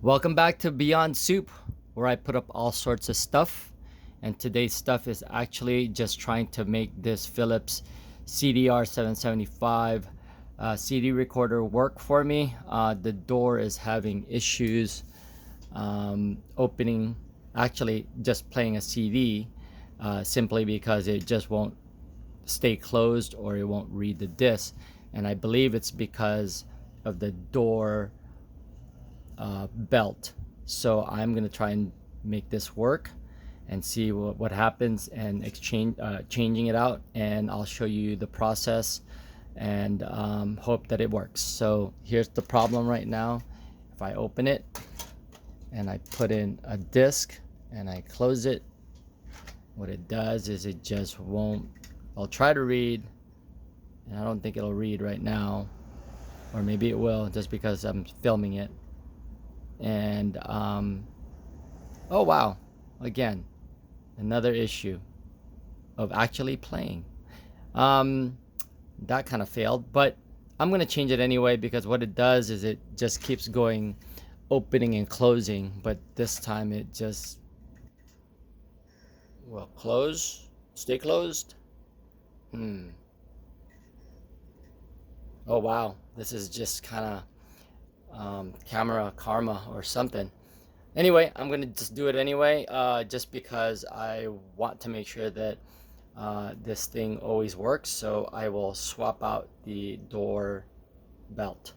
Welcome back to Beyond Soup, where I put up all sorts of stuff. And today's stuff is actually just trying to make this Philips CDR775 CD recorder work for me. The door is having issues opening, actually just playing a CD, simply because it just won't stay closed or it won't read the disc. And I believe it's because of the door belt. So I'm gonna try and make this work and see what happens and changing it out, and I'll show you the process and hope that it works. So here's the problem right now. If I open it and I put in a disc and I close it, what it does is it just won't. I'll try to read, and I don't think it'll read right now, or maybe it will just because I'm filming it. And oh wow, again another issue of actually playing. That kind of failed, but I'm gonna change it anyway, because what it does is it just keeps going, opening and closing, but this time it just will stay closed. Oh wow, this is just kind of camera karma or something. Anyway, I'm gonna just do it anyway, just because I want to make sure that this thing always works. So I will swap out the door belt.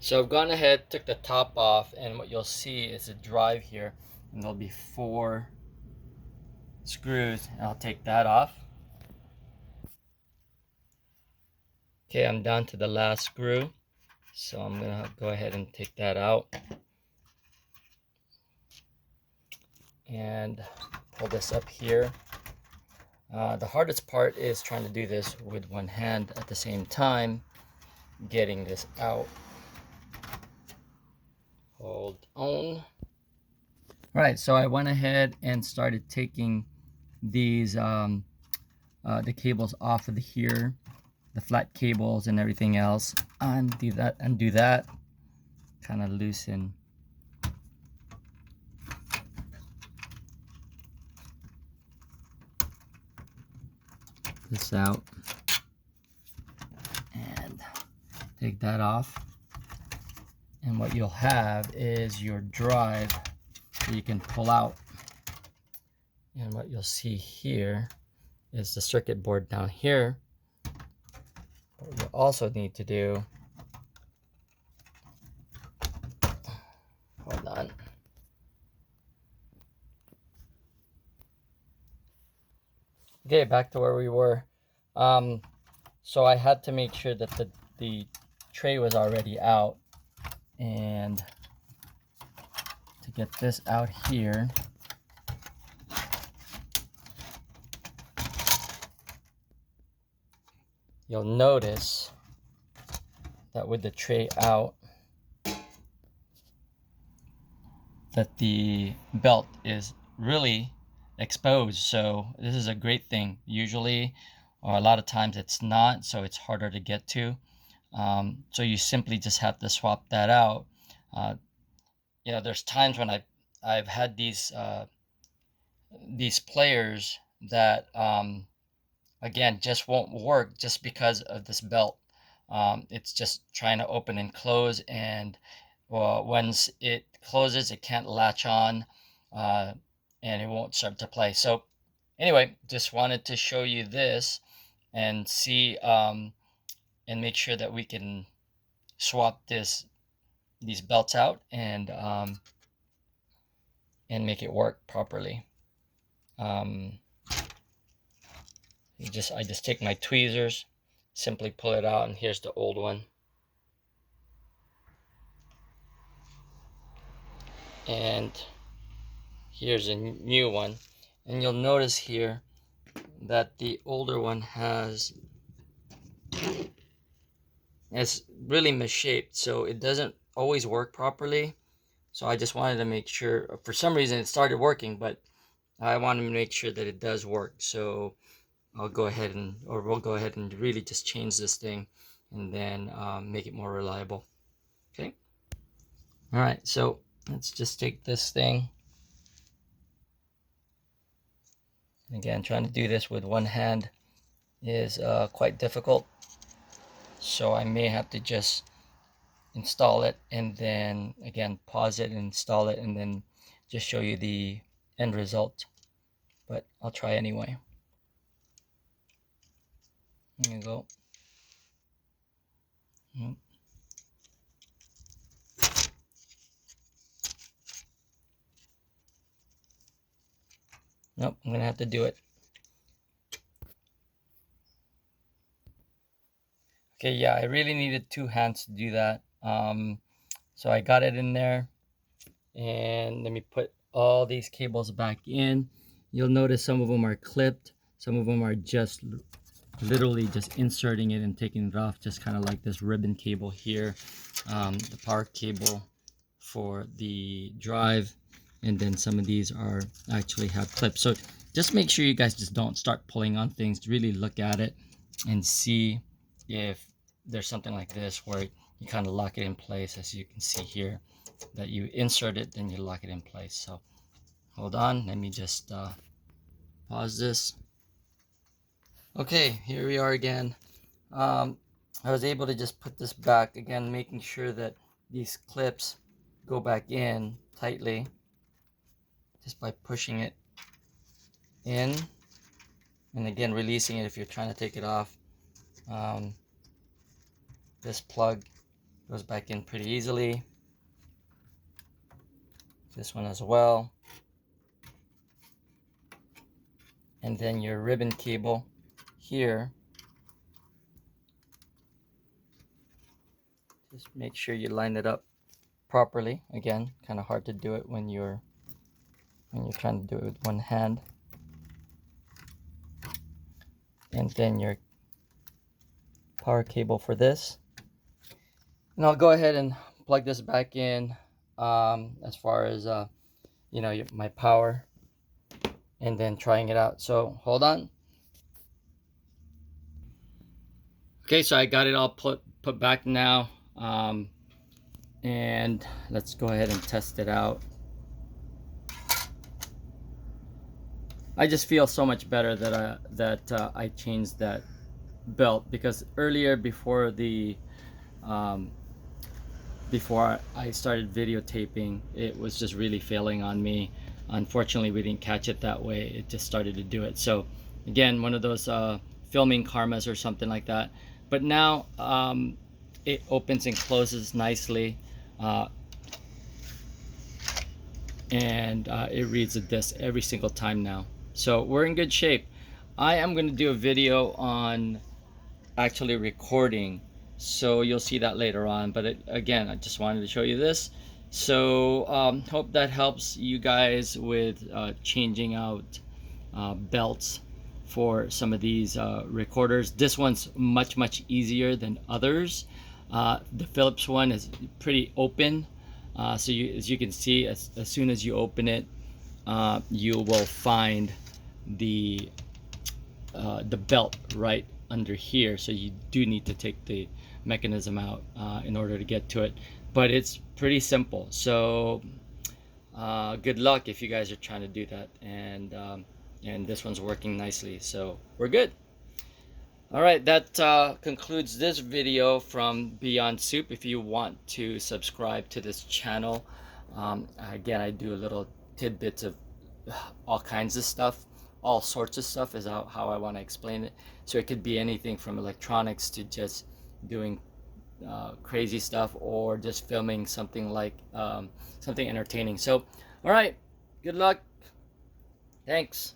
So I've gone ahead, took the top off, and what you'll see is a drive here, and there'll be 4 screws, and I'll take that off. Okay, I'm down to the last screw, so I'm gonna go ahead and take that out and pull this up here. The hardest part is trying to do this with one hand at the same time, getting this out. Hold on. Right, so I went ahead and started taking these the cables off of here, the flat cables and everything else. Undo that, kind of loosen this out and take that off. And what you'll have is your drive that you can pull out. And what you'll see here is the circuit board down here. What you also need to do, hold on. Okay, back to where we were. So I had to make sure that the tray was already out, and to get this out here, you'll notice that with the tray out, that the belt is really exposed. So this is a great thing. Usually, or a lot of times, it's not, so it's harder to get to. So you simply just have to swap that out. There's times when I've had these players that again just won't work just because of this belt. It's just trying to open and close, and once it closes, it can't latch on, and it won't start to play. So anyway, just wanted to show you this and see and make sure that we can swap these belts out and make it work properly. I just take my tweezers, simply pull it out, and here's the old one. And here's a new one. And you'll notice here that the older one it's really misshaped, so it doesn't always work properly. So I just wanted to make sure, for some reason it started working, but I wanted to make sure that it does work. So we'll go ahead and really just change this thing and then make it more reliable. Okay. All right, so let's just take this thing. Again, trying to do this with one hand is quite difficult, so I may have to just install it and then again pause it and install it and then just show you the end result, but I'll try anyway. There you go. Nope, I'm gonna have to do it. Okay, yeah, I really needed two hands to do that. So I got it in there, and let me put all these cables back in. You'll notice some of them are clipped, some of them are just literally just inserting it and taking it off, just kind of like this ribbon cable here, the power cable for the drive, and then some of these are actually have clips. So just make sure you guys just don't start pulling on things. Really look at it and see if there's something like this where you kind of lock it in place, as you can see here, that you insert it, then you lock it in place. So hold on, let me just pause this. Okay, here we are again. I was able to just put this back again, making sure that these clips go back in tightly just by pushing it in, and again releasing it if you're trying to take it off. This plug goes back in pretty easily. This one as well. And then your ribbon cable here, just make sure you line it up properly. Again, kind of hard to do it when you're trying to do it with one hand. And then your power cable for this. And I'll go ahead and plug this back in as far as you know, my power, and then trying it out. So hold on. Okay, so I got it all put back now, and let's go ahead and test it out. I just feel so much better that I changed that belt, because earlier before I started videotaping, it was just really failing on me. Unfortunately, we didn't catch it that way. It just started to do it. So again, one of those filming karmas or something like that. But now it opens and closes nicely, and it reads the disc every single time now. So we're in good shape. I am going to do a video on actually recording, so you'll see that later on, but again, I just wanted to show you this. So hope that helps you guys with changing out belts for some of these recorders. This one's much easier than others. The Philips one is pretty open, so as you can see, as soon as you open it, you will find the belt right under here. So you do need to take the mechanism out in order to get to it, but it's pretty simple. So good luck if you guys are trying to do that, and this one's working nicely, so we're good. All right, that concludes this video from Beyond Soup. If you want to subscribe to this channel, again, I do a little tidbits of all kinds of stuff, all sorts of stuff is how I want to explain it. So it could be anything from electronics to just doing crazy stuff, or just filming something like something entertaining. So all right, good luck, thanks.